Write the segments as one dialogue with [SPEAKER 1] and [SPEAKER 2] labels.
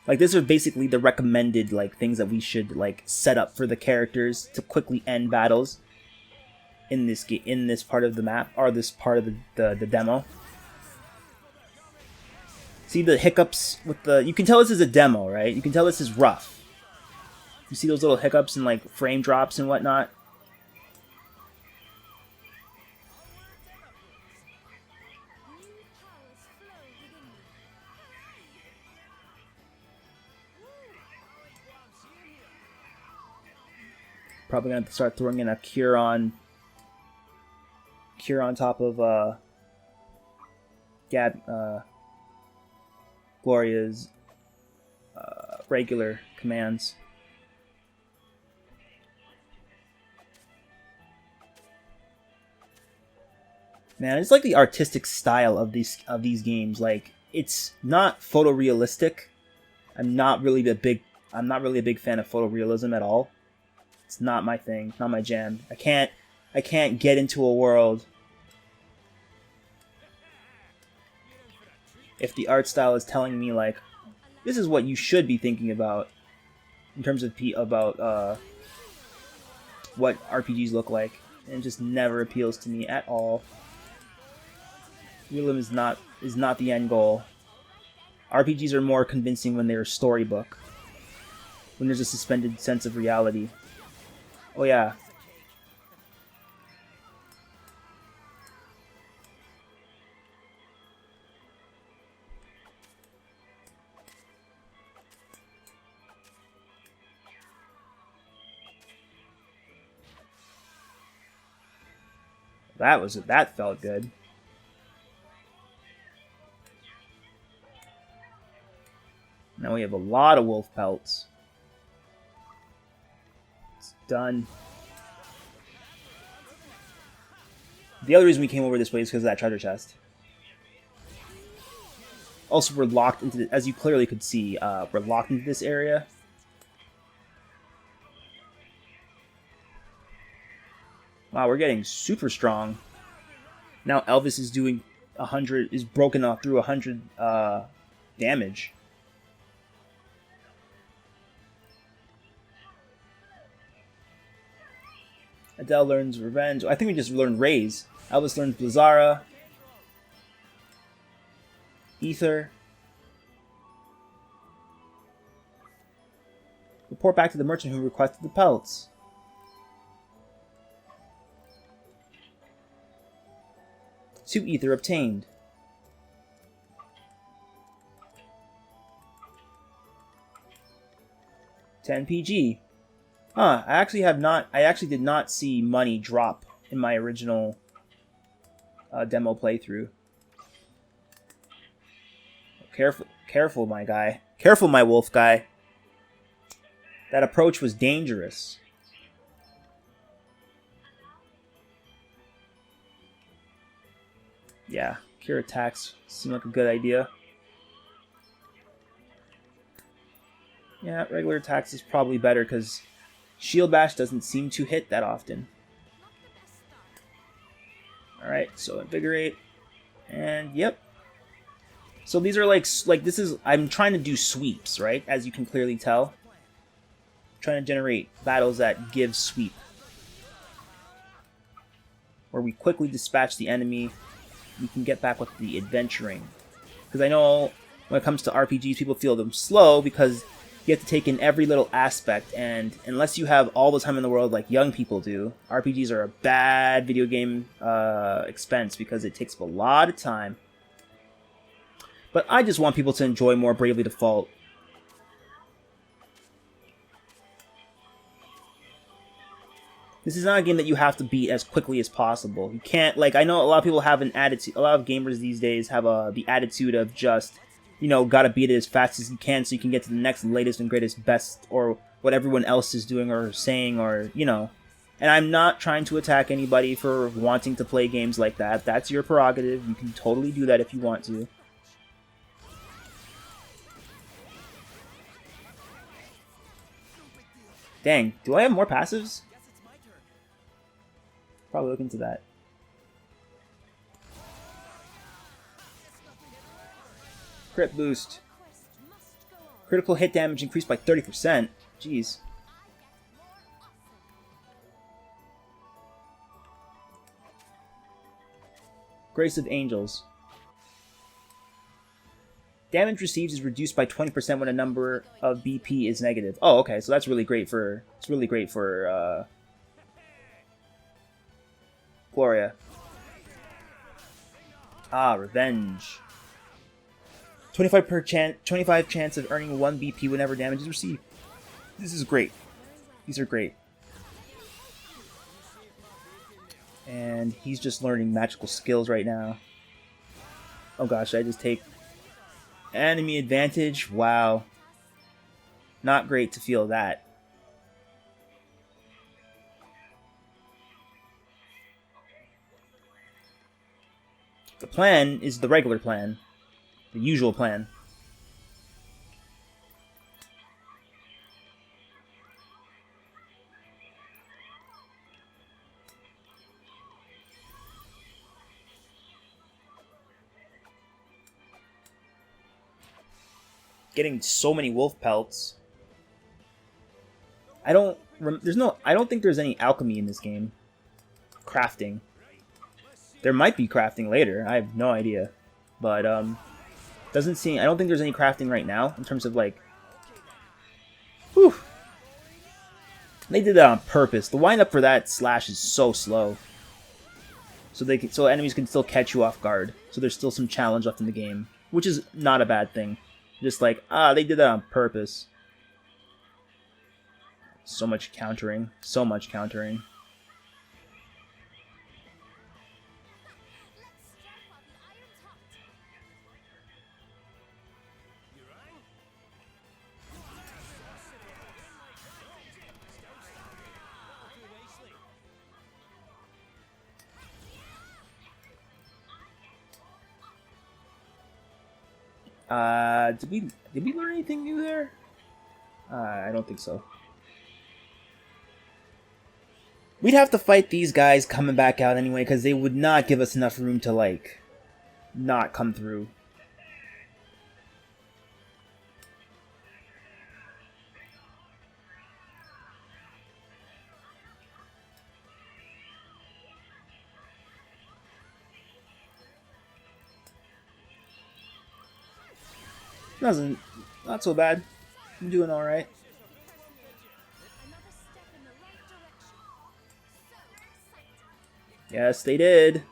[SPEAKER 1] Like, these are basically the recommended, like, things that we should, like, set up for the characters to quickly end battles in this part of the map, or this part of the demo. See the hiccups with the... You can tell this is a demo, right? You can tell this is rough. You see those little hiccups and, like, frame drops and whatnot? Probably gonna have to start throwing in a cure on top of Gloria's regular commands. Man, it's like the artistic style of these games. Like, it's not photorealistic. I'm not really a big fan of photorealism at all. It's not my thing, not my jam. I can't get into a world if the art style is telling me, like, this is what you should be thinking about in terms of what RPGs look like. And it just never appeals to me at all. Realism is not the end goal. RPGs are more convincing when they're a storybook, when there's a suspended sense of reality. Oh yeah. That felt good. Now we have a lot of wolf pelts. It's done. The other reason we came over this way is because of that treasure chest. Also, we're locked into as you clearly could see, we're locked into this area. Wow, we're getting super strong. Now Elvis is doing 100, is broken off through 100 damage. Adele learns Revenge. I think we just learned Raise. Elvis learns Blizzara. Ether. Report back to the merchant who requested the pelts. Two ether obtained. $10 PG. Huh, I actually did not see money drop in my original demo playthrough. Careful, my guy. Careful, my wolf guy. That approach was dangerous. Yeah, cure attacks seem like a good idea. Yeah, regular attacks is probably better because Shield Bash doesn't seem to hit that often. Alright, so Invigorate. And yep. So these are like this is, I'm trying to do sweeps, right? As you can clearly tell. I'm trying to generate battles that give sweep. Where we quickly dispatch the enemy. We can get back with the adventuring. Because I know when it comes to RPGs, people feel them slow because you have to take in every little aspect, and unless you have all the time in the world like young people do, RPGs are a bad video game expense because it takes up a lot of time. But I just want people to enjoy more Bravely Default. This is not a game that you have to beat as quickly as possible. You can't, like, I know a lot of people have an attitude, a lot of gamers these days have the attitude of just, you know, gotta beat it as fast as you can so you can get to the next latest and greatest best, or what everyone else is doing or saying, or, you know. And I'm not trying to attack anybody for wanting to play games like that. That's your prerogative. You can totally do that if you want to. Dang, do I have more passives? Probably look into that. Crit boost. Critical hit damage increased by 30%. Jeez. Grace of Angels. Damage received is reduced by 20% when a number of BP is negative. Oh, okay, so that's really great for... It's really great for, Gloria. Ah, Revenge. 25 chance of earning 1 BP whenever damage is received. This is great. These are great. And he's just learning magical skills right now. Oh gosh, I just take enemy advantage? Wow. Not great to feel that. The plan is the regular plan. The usual plan. Getting so many wolf pelts. I don't think there's any alchemy in this game. Crafting. There might be crafting later. I have no idea. But doesn't seem, I don't think there's any crafting right now in terms of like, whew. They did that on purpose. The wind up for that slash is so slow. So enemies can still catch you off guard. So there's still some challenge left in the game, which is not a bad thing. Just like, they did that on purpose. So much countering. So much countering. Did we learn anything new there? I don't think so. We'd have to fight these guys coming back out anyway, because they would not give us enough room to, like, not come through. Not so bad. I'm doing alright. Yes, they did.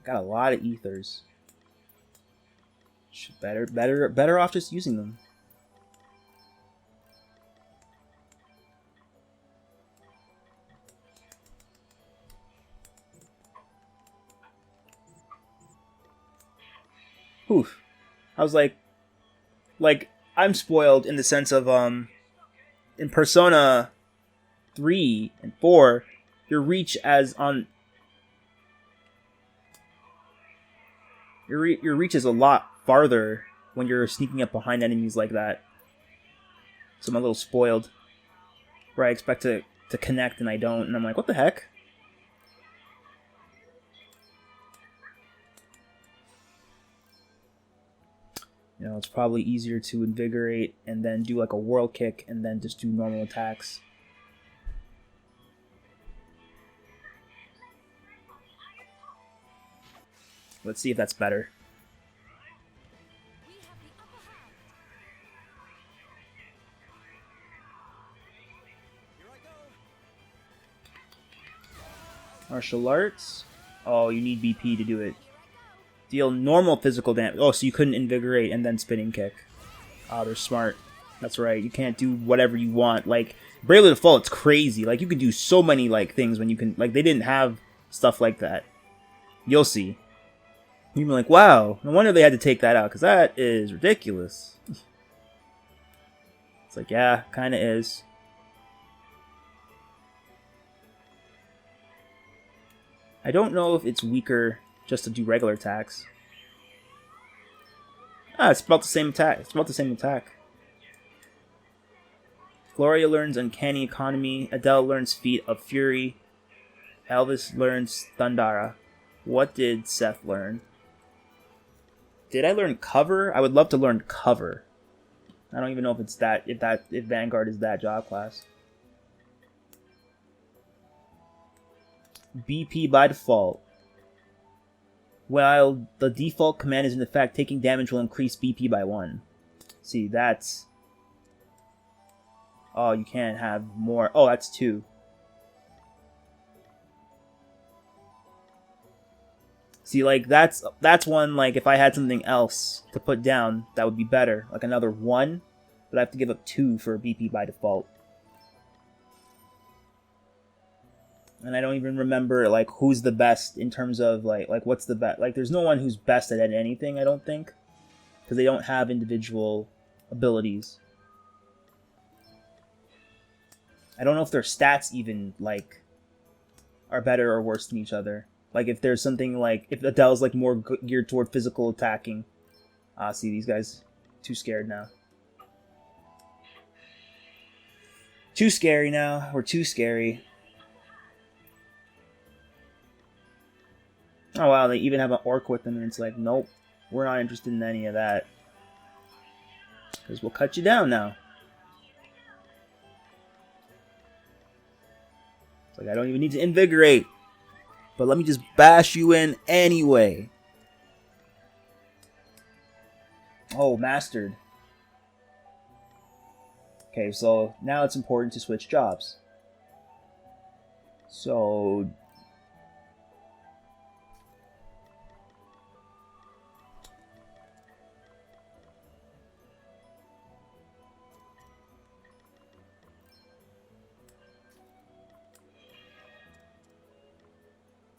[SPEAKER 1] Got a lot of ethers. Better off just using them. Oof. I was like, I'm spoiled in the sense of, in Persona 3 and 4, your reach your reach is a lot farther when you're sneaking up behind enemies like that. So I'm a little spoiled. Where I expect to connect and I don't, and I'm like, what the heck? You know, it's probably easier to invigorate and then do like a whirl kick and then just do normal attacks. Let's see if that's better. Martial arts. Oh, you need BP to do it. Deal normal physical damage. Oh, so you couldn't invigorate and then spinning kick. Oh, they're smart. That's right. You can't do whatever you want. Like, Bravely Default, it's crazy. Like, you can do so many, like, things when you can... Like, they didn't have stuff like that. You'll see. You'll be like, wow, no wonder they had to take that out, because that is ridiculous. It's like, yeah, kind of is. I don't know if it's weaker just to do regular attacks. It's about the same attack. It's about the same attack. Gloria learns Uncanny Economy. Adele learns Feat of Fury. Elvis learns Thundara. What did Seth learn? Did I learn cover? I would love to learn cover. I don't even know if it's that, if Vanguard is that job class. BP by default. While the default command is in effect, taking damage will increase BP by 1. See, that's... Oh, you can't have more. Oh, that's 2. See, like, that's one, like, if I had something else to put down, that would be better. Like, another 1, but I have to give up 2 for BP by default. And I don't even remember, like, who's the best in terms of, like what's the best. Like, there's no one who's best at anything, I don't think. Because they don't have individual abilities. I don't know if their stats even, like, are better or worse than each other. Like, if there's something like... If Adele's, like, more geared toward physical attacking. See, these guys... Too scared now. Too scary now. We're too scary. Oh, wow, they even have an orc with them, and it's like, nope. We're not interested in any of that. Because we'll cut you down now. It's like, I don't even need to invigorate. But let me just bash you in anyway. Oh, mastered. Okay, so now it's important to switch jobs. So...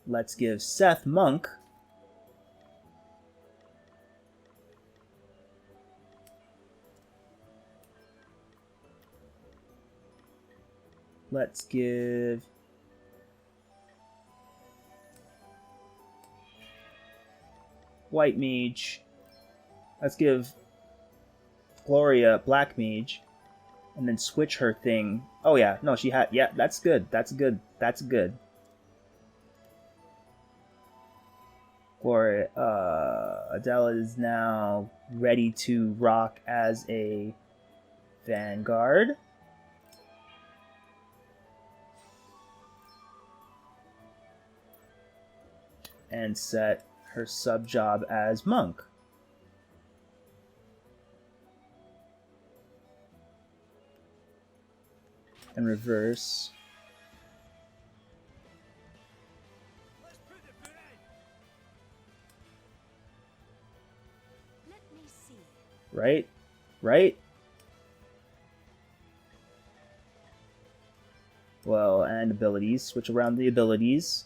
[SPEAKER 1] let's give Seth Monk. Let's give White Mage. Let's give Gloria Black Mage. And then switch her thing. Oh yeah, no, she had... Yeah, that's good. That's good. That's good. Or Adele is now ready to rock as a Vanguard. And set her sub job as Monk. And reverse. Right? Right? Well, and abilities. Switch around the abilities.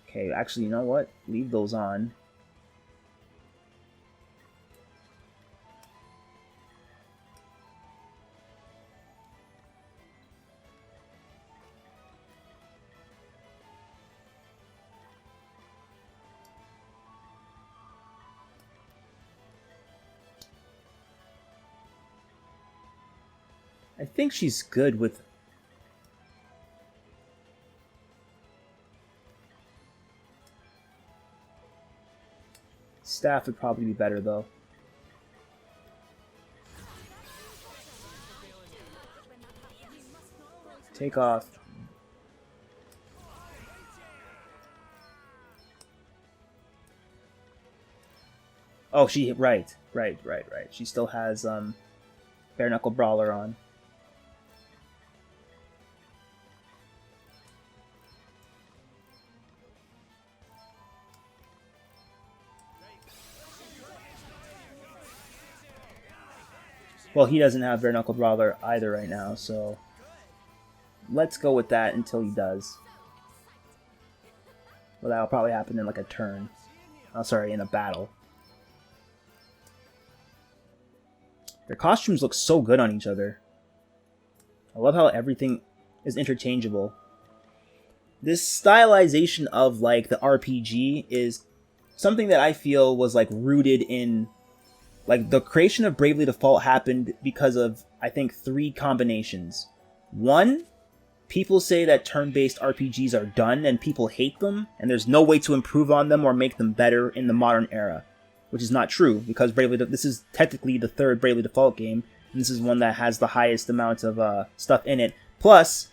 [SPEAKER 1] Okay, actually, you know what? Leave those on. I think she's good with... Staff would probably be better, though. Take off. Oh, she... Right. She still has, Bare Knuckle Brawler on. Well, he doesn't have Bare Knuckle Brawler either right now, so... Let's go with that until he does. Well, that'll probably happen in, like, a turn. Oh, sorry, in a battle. Their costumes look so good on each other. I love how everything is interchangeable. This stylization of, like, the RPG is something that I feel was, like, rooted in... Like, the creation of Bravely Default happened because of, I think, 3 combinations. One, people say that turn-based RPGs are done and people hate them, and there's no way to improve on them or make them better in the modern era. Which is not true, because this is technically the 3rd Bravely Default game, and this is one that has the highest amount of stuff in it. Plus,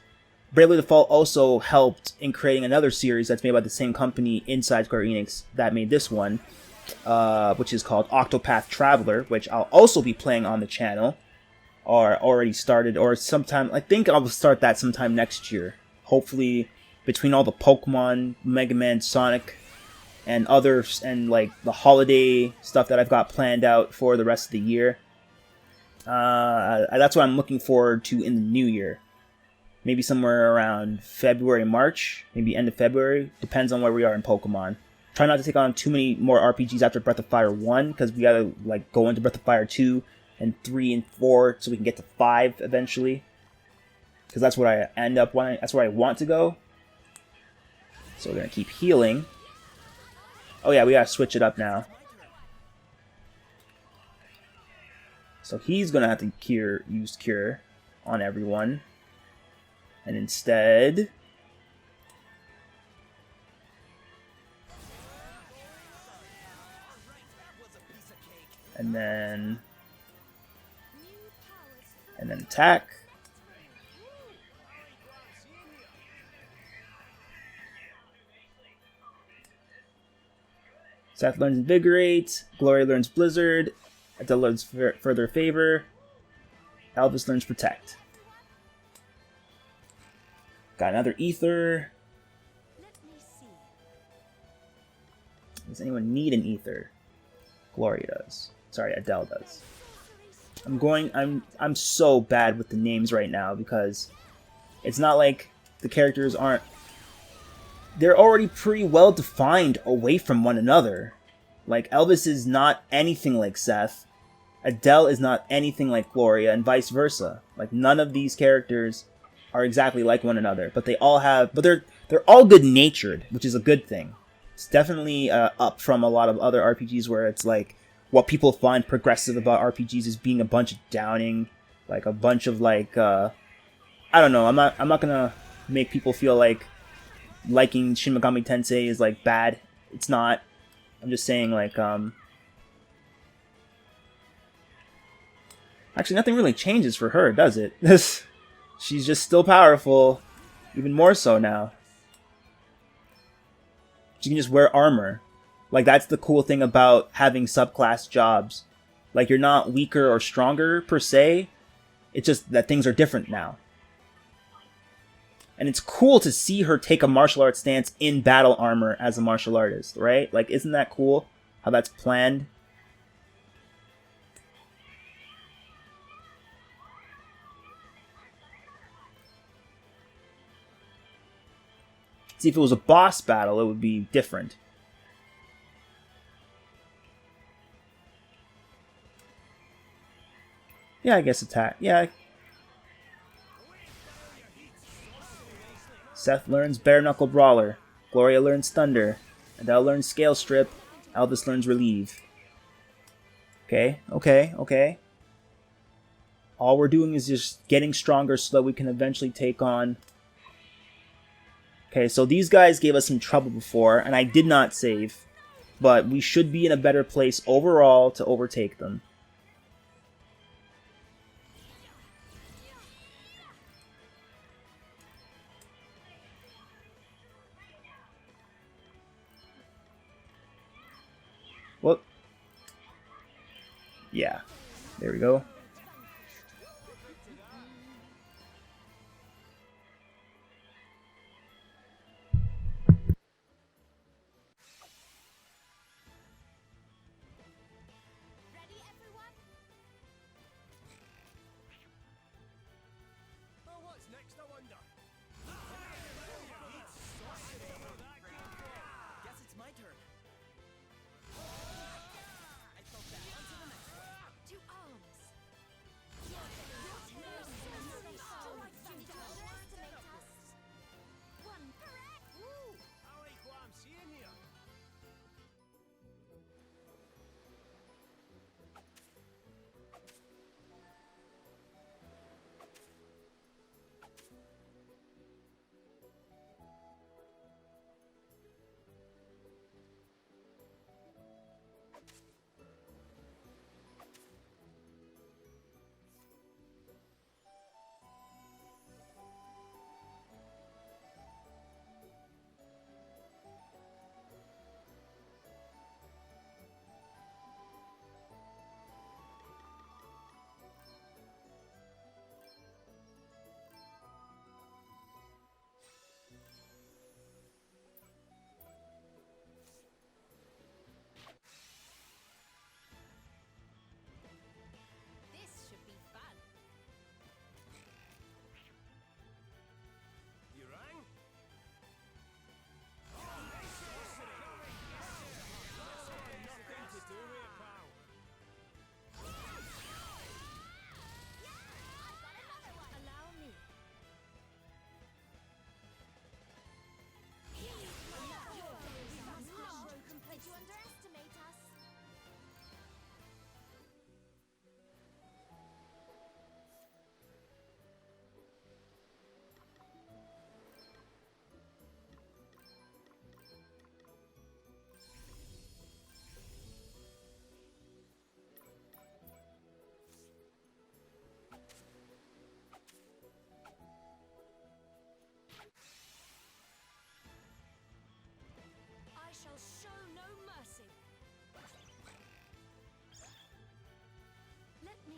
[SPEAKER 1] Bravely Default also helped in creating another series that's made by the same company inside Square Enix that made this one, which is called Octopath Traveler, which I'll also be playing on the channel, or already started, or sometime, I think I'll start that sometime next year. Hopefully, between all the Pokemon, Mega Man, Sonic, and others, and like the holiday stuff that I've got planned out for the rest of the year. That's what I'm looking forward to in the new year. Maybe somewhere around February, March, maybe end of February. Depends on where we are in Pokemon. Try not to take on too many more RPGs after Breath of Fire 1, because we gotta like go into Breath of Fire 2 and 3 and 4 so we can get to 5 eventually. Because that's what I end up wanting. That's where I want to go. So we're gonna keep healing. Oh yeah, we gotta switch it up now. So he's gonna have to use Cure on everyone. And instead... And then attack. Seth learns Invigorate, Gloria learns Blizzard, Adele learns Further Favor, Elvis learns Protect. Got another Ether. Does anyone need an Ether? Gloria does. Sorry, Adele does. I'm so bad with the names right now because it's not like the characters aren't... They're already pretty well defined away from one another. Like, Elvis is not anything like Seth. Adele is not anything like Gloria, and vice versa. Like, none of these characters are exactly like one another, but they all have... But they're all good-natured, which is a good thing. It's definitely up from a lot of other RPGs where it's like, what people find progressive about RPGs is being a bunch of downing, like a bunch of like, I don't know, I'm not gonna make people feel like liking Shin Megami Tensei is like bad. It's not. I'm just saying like, actually nothing really changes for her, does it? She's just still powerful, even more so now. She can just wear armor. Like, that's the cool thing about having subclass jobs. Like, you're not weaker or stronger, per se. It's just that things are different now. And it's cool to see her take a martial arts stance in battle armor as a martial artist, right? Like, isn't that cool? How that's planned? See, if it was a boss battle, it would be different. Yeah, I guess attack. Yeah. Seth learns Bare Knuckle Brawler. Gloria learns Thunder. Adele learns Scale Strip. Elvis learns Relieve. Okay, okay, okay. All we're doing is just getting stronger so that we can eventually take on... Okay, so these guys gave us some trouble before, and I did not save. But we should be in a better place overall to overtake them. Whoop. Yeah, there we go.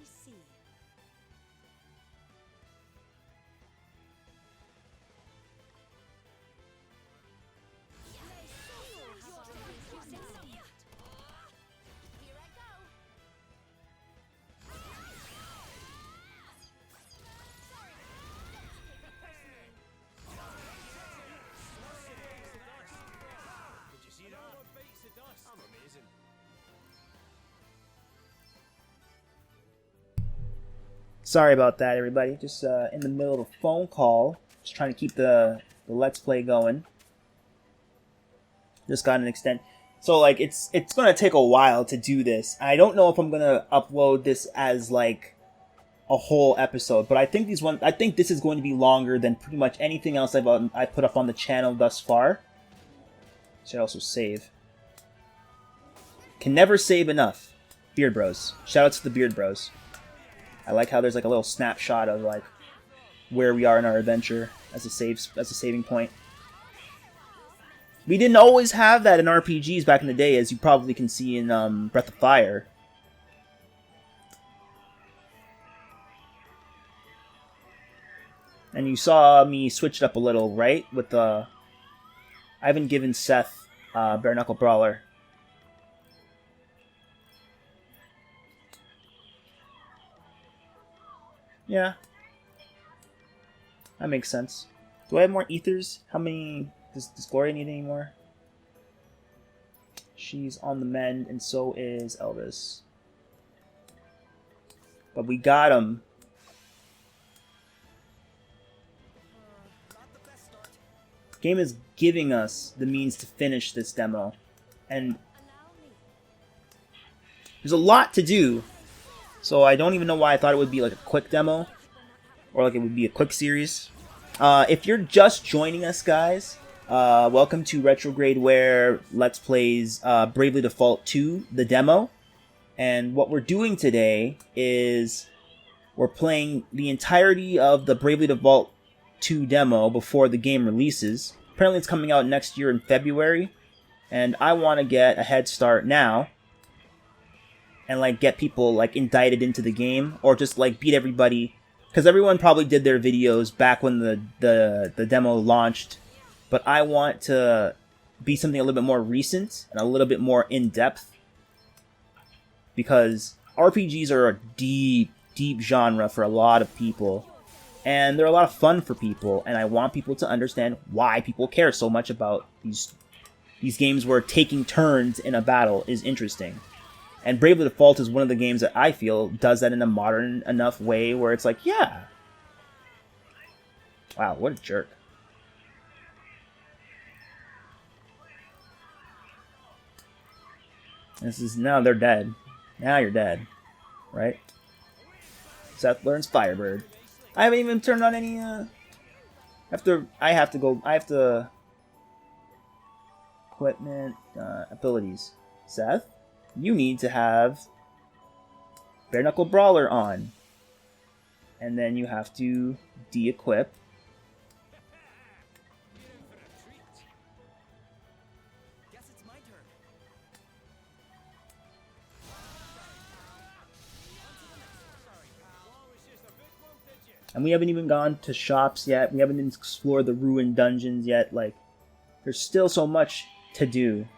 [SPEAKER 2] see. Here I go. Sorry, don't take it personally.
[SPEAKER 3] Did you see that? No one beats the dust. I'm amazing.
[SPEAKER 1] Sorry about that, everybody. Just in the middle of a phone call. Just trying to keep the Let's Play going. Just got an extent. So, like, it's gonna take a while to do this. I don't know if I'm gonna upload this as, like, a whole episode. But I think this is going to be longer than pretty much anything else I put up on the channel thus far. Should also save. Can never save enough. Beard Bros. Shoutouts to the Beard Bros. I like how there's like a little snapshot of like where we are in our adventure as a saving point. We didn't always have that in RPGs back in the day, as you probably can see in Breath of Fire. And you saw me switch it up a little, right? With the I haven't given Seth Bare Knuckle Brawler. Yeah. That makes sense. Do I have more ethers? How many... Does Gloria need any more? She's on the mend, and so is Elvis. But we got him. Game is giving us the means to finish this demo. And there's a lot to do. So I don't even know why I thought it would be like a quick demo. Or like it would be a quick series. If you're just joining us, guys, welcome to Retrograde, where Let's Plays Bravely Default 2, the demo. And what we're doing today is we're playing the entirety of the Bravely Default 2 demo before the game releases. Apparently it's coming out next year in February. And I want to get a head start now. And like get people like indicted into the game, or just like beat everybody, because everyone probably did their videos back when the demo launched. But I want to be something a little bit more recent and a little bit more in depth, because RPGs are a deep genre for a lot of people, and they're a lot of fun for people. And I want people to understand why people care so much about these games where taking turns in a battle is interesting. And Bravely Default is one of the games that I feel does that in a modern enough way where it's like, yeah. Wow, what a jerk. This is, now they're dead. Now you're dead. Right? Seth learns Firebird. I haven't even turned on any, I have to equipment, abilities. Seth? You need to have Bare Knuckle Brawler on. And then you have to de-equip. And we haven't even gone to shops yet. We haven't even explored the ruined dungeons yet. Like, there's still so much to do.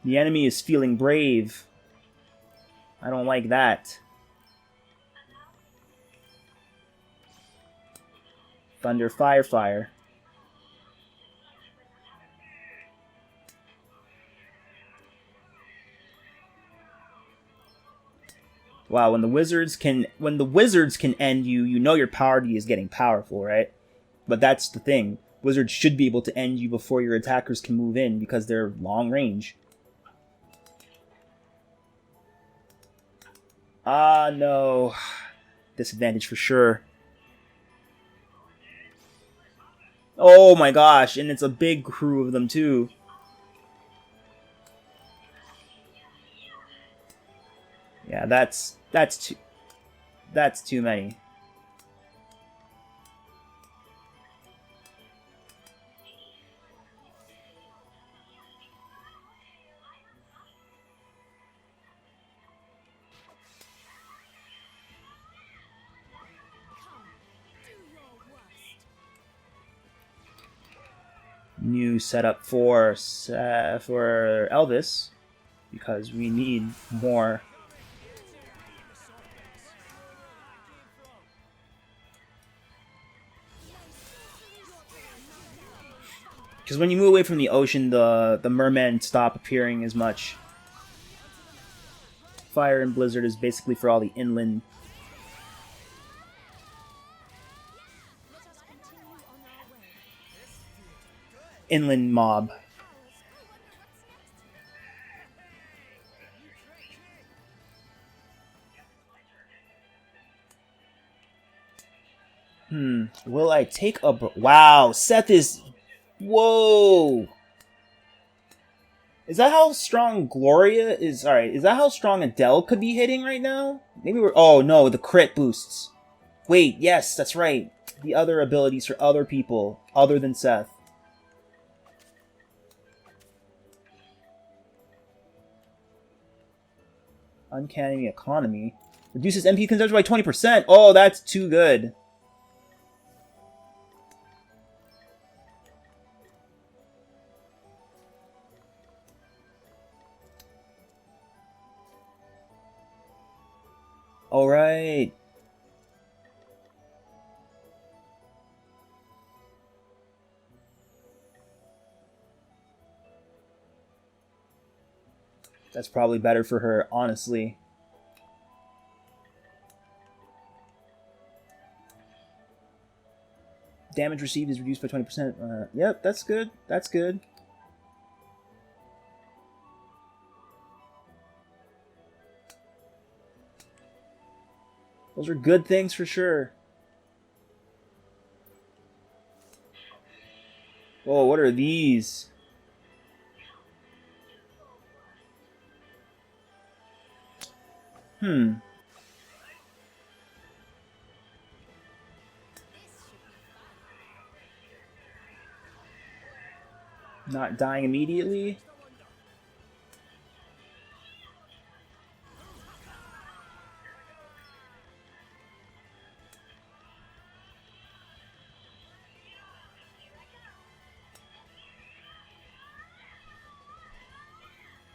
[SPEAKER 1] The enemy is feeling brave. I don't like that. Thunder, fire, fire. Wow, when the wizards can end you, you know your party is getting powerful, right? But that's the thing. Wizards should be able to end you before your attackers can move in, because they're long range. Ah, no. Disadvantage for sure. Oh my gosh, and it's a big crew of them too. Yeah, that's too many. new setup for Elvis, because we need more. Because when you move away from the ocean, the mermen stop appearing as much. Fire and Blizzard is basically for all the inland.
[SPEAKER 2] Let us continue on our way.
[SPEAKER 1] Inland mob. Will I take a... Wow, Seth is... Whoa! Is that how strong Gloria is? Alright, is that how strong Adele could be hitting right now? Maybe we're... Oh, no, the crit boosts. Wait, yes, that's right. The other abilities for other people, other than Seth. Uncanny Economy. Reduces MP consumption by 20%. Oh, that's too good. Alright. That's probably better for her, honestly. Damage received is reduced by 20%. Yep, that's good. That's good. Those are good things for sure. Whoa, what are these? Not dying immediately?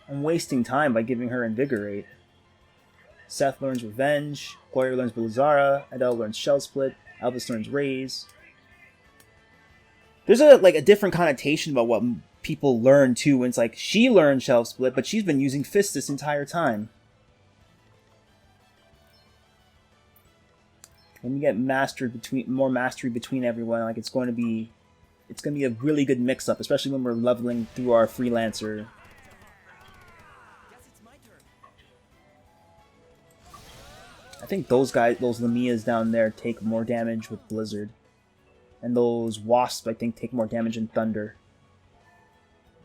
[SPEAKER 1] I'm wasting time by giving her Invigorate. Seth learns Revenge, Gloria learns Blizzara, Adele learns Shell Split, Elvis learns Raise. There's a different connotation about what people learn too, when it's like, she learned Shell Split, but she's been using Fist this entire time. When we get more mastery between everyone, like it's going to be a really good mix-up, especially when we're leveling through our Freelancer. I think those Lamias down there take more damage with Blizzard. And those Wasps, I think, take more damage in Thunder.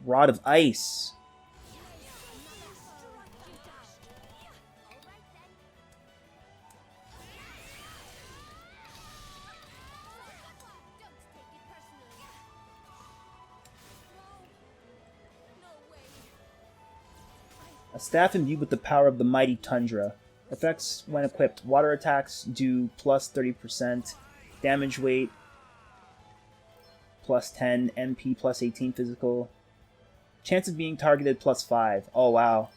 [SPEAKER 1] Rod of Ice. A staff imbued with the power of the mighty Tundra. Effects when equipped. Water attacks do plus 30%. Damage weight plus 10. MP plus 18 physical. Chance of being targeted plus 5. Oh wow.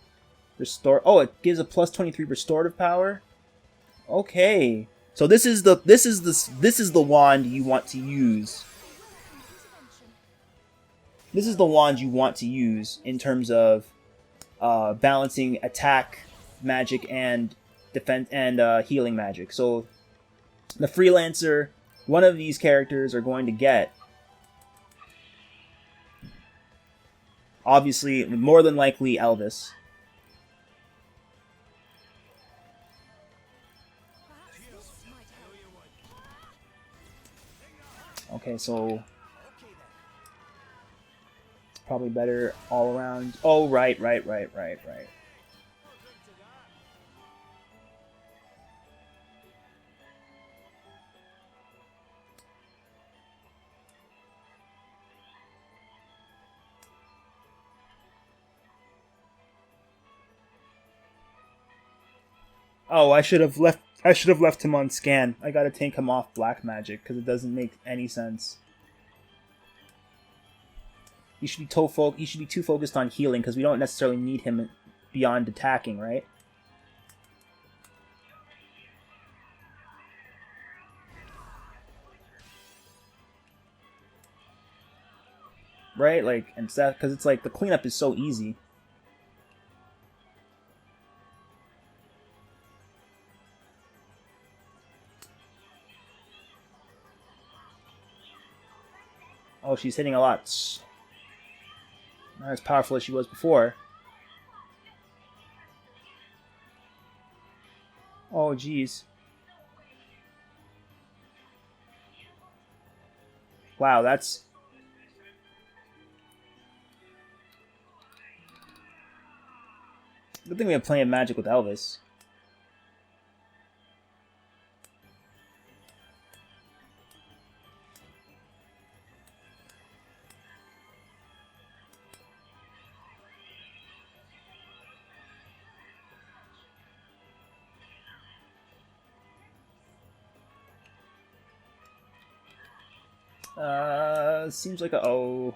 [SPEAKER 1] Oh, it gives a plus 23 restorative power. Okay. So this is the wand you want to use. This is the wand you want to use in terms of balancing attack magic and defense and healing magic. So the Freelancer, one of these characters are going to get, obviously, more than likely, Elvis. Okay, so probably better all around. Oh, right. Oh, I should have left him on scan. I gotta take him off black magic because it doesn't make any sense. He should be he should be too focused on healing because we don't necessarily need him beyond attacking, right? Right? Like, and Seth, because it's like the cleanup is so easy. Oh, she's hitting a lot. Not as powerful as she was before. Oh, jeez. Wow, that's... Good thing we have plenty of magic with Elvis. Seems like a... Oh...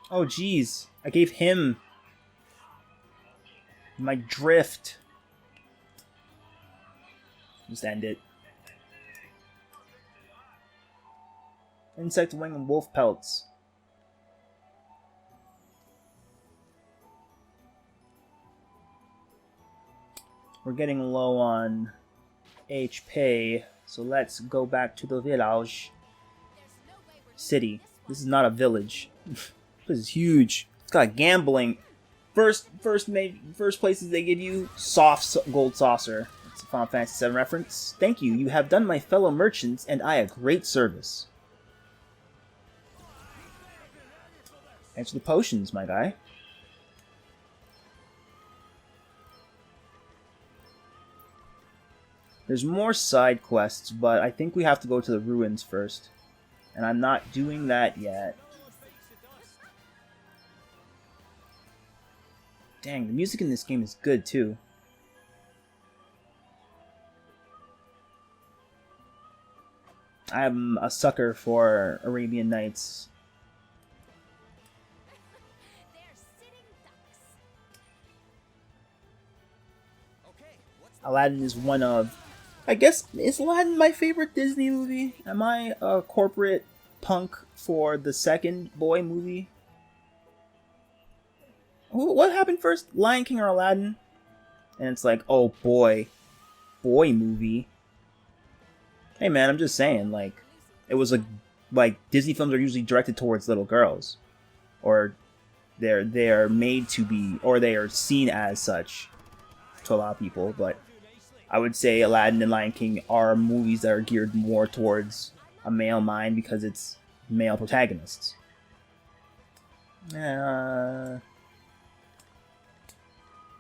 [SPEAKER 1] Oh, jeez. I gave him my drift. Just end it. Insect wing and wolf pelts. We're getting low on HP, so let's go back to the village. City. This is not a village. This is huge. It's got gambling. First places they give you soft gold saucer. It's a Final Fantasy VII reference. Thank you. You have done my fellow merchants and I a great service. Thanks for the potions, my guy. There's more side quests, but I think we have to go to the ruins first. And I'm not doing that yet. Dang, the music in this game is good too. I'm a sucker for Arabian Nights. Aladdin is one of... I guess, is Aladdin my favorite Disney movie? Am I a corporate punk for the second boy movie? What happened first? Lion King or Aladdin? And it's like, oh boy. Boy movie. Hey man, I'm just saying, like, it was like Disney films are usually directed towards little girls. Or they're made to be, or they are seen as such to a lot of people, but I would say Aladdin and Lion King are movies that are geared more towards a male mind because it's male protagonists. And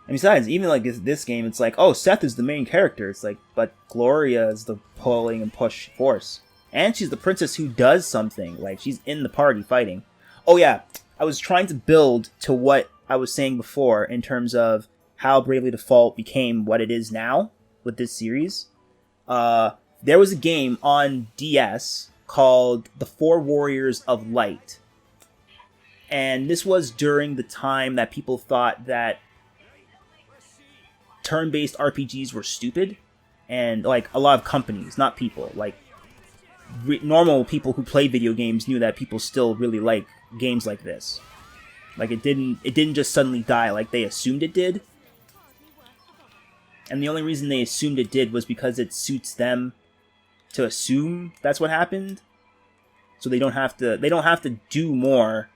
[SPEAKER 1] besides, even like this game, it's like, oh, Seth is the main character. It's like, but Gloria is the pulling and push force. And she's the princess who does something. Like, she's in the party fighting. Oh yeah, I was trying to build to what I was saying before in terms of how Bravely Default became what it is now with this series. There was a game on DS called The Four Warriors of Light. And this was during the time that people thought that turn-based RPGs were stupid. And, like, a lot of companies, not people, like, normal people who play video games knew that people still really like games like this. Like, it didn't just suddenly die like they assumed it did. And the only reason they assumed it did was because it suits them to assume that's what happened. So they don't have to do more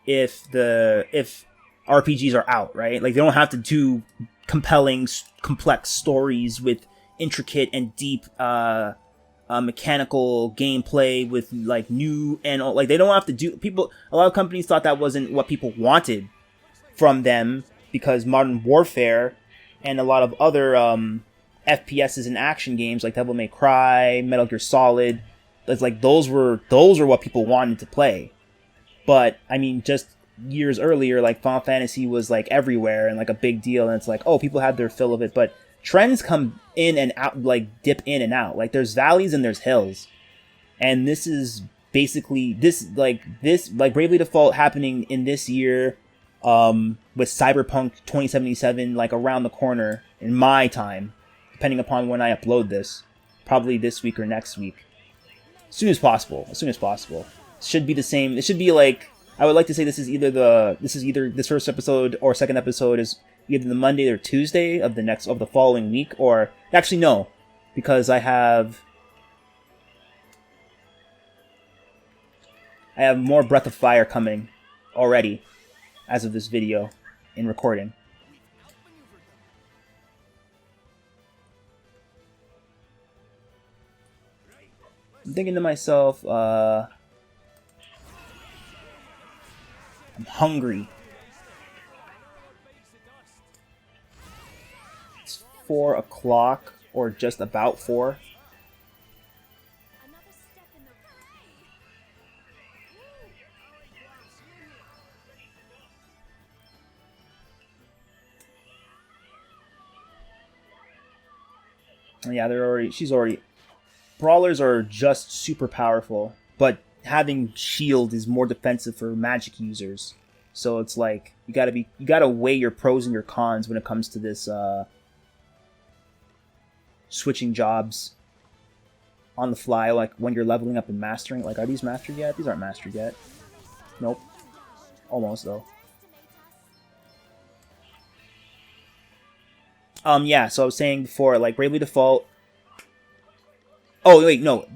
[SPEAKER 1] if RPGs are out, right? Like, they don't have to do compelling, complex stories with intricate and deep mechanical gameplay with like new and like they don't have to do a lot of companies thought that wasn't what people wanted from them because Modern Warfare and a lot of other FPSs and action games like Devil May Cry, Metal Gear Solid, It's like those were what people wanted to play. But I mean, just years earlier, like Final Fantasy was like everywhere and like a big deal, and it's like, oh, people had their fill of it. But trends come in and out, like dip in and out. Like there's valleys and there's hills, and this is basically this Bravely Default happening in this year, with Cyberpunk 2077 like around the corner in my time, depending upon when I upload this, probably this week or next week, as soon as possible. Should be the same. It should be like, I would like to say this is either this first episode or second episode is either the Monday or Tuesday of the following week, or actually no, because I have more Breath of Fire coming already as of this video in recording. I'm thinking to myself, I'm hungry. It's 4 o'clock, or just about 4.
[SPEAKER 2] Another step in the
[SPEAKER 1] Yeah, she's already... Brawlers are just super powerful, but having shield is more defensive for magic users. So it's like, you gotta weigh your pros and your cons when it comes to this, switching jobs on the fly, like when you're leveling up and mastering. Like, are these mastered yet? These aren't mastered yet. Nope. Almost, though. Yeah, so I was saying before, like, Bravely Default... Oh, wait, no.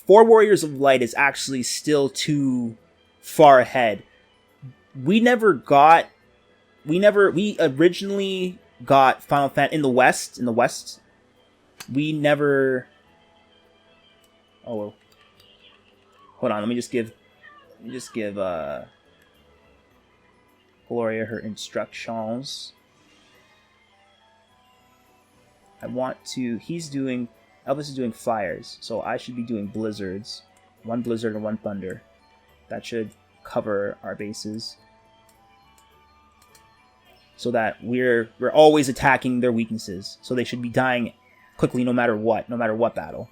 [SPEAKER 1] 4 Warriors of Light is actually still too far ahead. We originally got Final Fantasy in the West. We never... Oh, well. Hold on, let me just give Gloria her instructions. Elvis is doing fires, so I should be doing blizzards. 1 blizzard and 1 thunder. That should cover our bases, so that we're always attacking their weaknesses. So they should be dying quickly no matter what battle.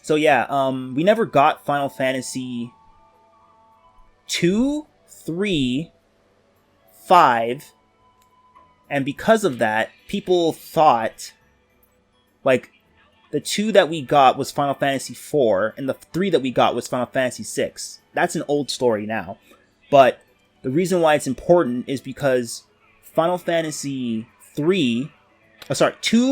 [SPEAKER 1] So yeah, we never got Final Fantasy 2, 3, 5, and because of that, people thought, like, the 2 that we got was Final Fantasy 4, and the 3 that we got was Final Fantasy 6. That's an old story now. But the reason why it's important is because Final Fantasy 2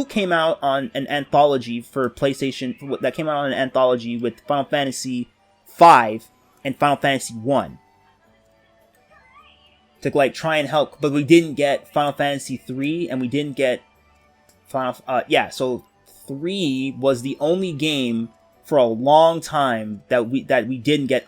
[SPEAKER 1] came out on an anthology for PlayStation, that came out on an anthology with Final Fantasy 5 and Final Fantasy 1. To, like, try and help, but we didn't get Final Fantasy 3, and we didn't get so 3 was the only game for a long time that we didn't get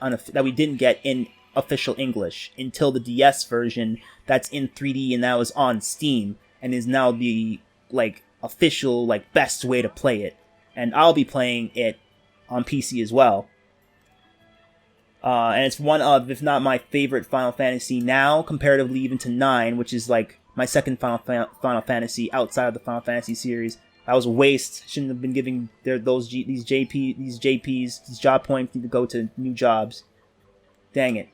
[SPEAKER 1] in official English until the DS version that's in 3D, and that was on Steam and is now the, like, official, like, best way to play it. And I'll be playing it on PC as well. And it's one of, if not my favorite Final Fantasy now, comparatively even to 9, which is like my second Final Fantasy outside of the Final Fantasy series. That was a waste. Shouldn't have been giving these job points need to go to new jobs. Dang it.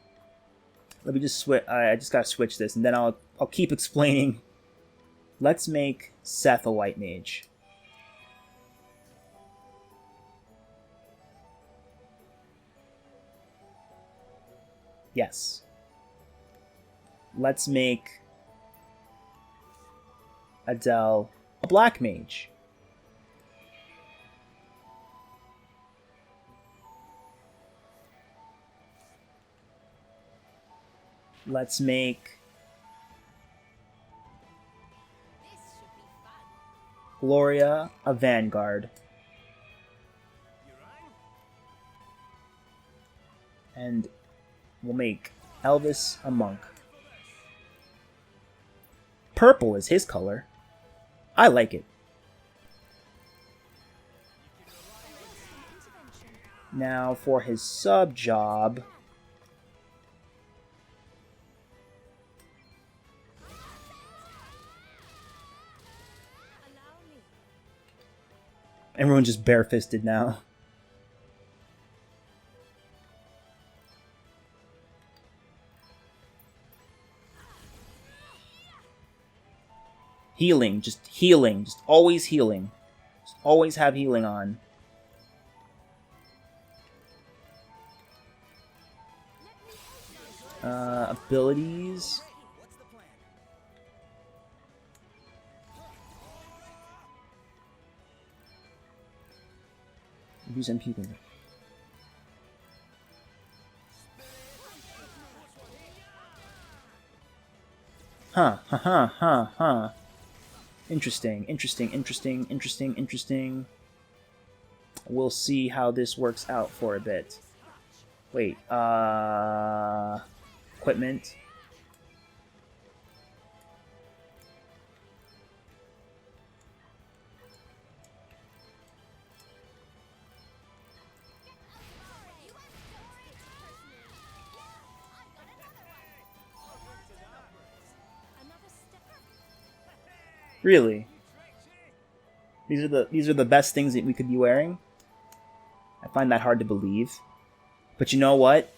[SPEAKER 1] Let me just switch. I just gotta switch this, and then I'll keep explaining. Let's make Seth a white mage. Yes. Let's make Adele a black mage. Let's make Gloria a vanguard. And we'll make Elvis a monk. Purple is his color. I like it. Now for his sub job.
[SPEAKER 2] Allow me.
[SPEAKER 1] Everyone's just barefisted now. Healing, just always healing. Just always have healing on. Abilities. Use MP. Huh. Interesting. We'll see how this works out for a bit. Wait, equipment. Really? These are the best things that we could be wearing? I find that hard to believe. But you know what?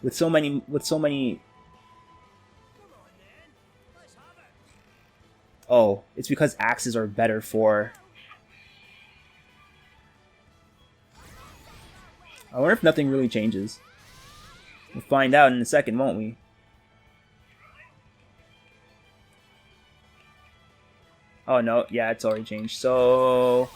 [SPEAKER 1] With so many Oh, it's because axes are better for... I wonder if nothing really changes. We'll find out in a second, won't we? Oh no, yeah, it's already changed. So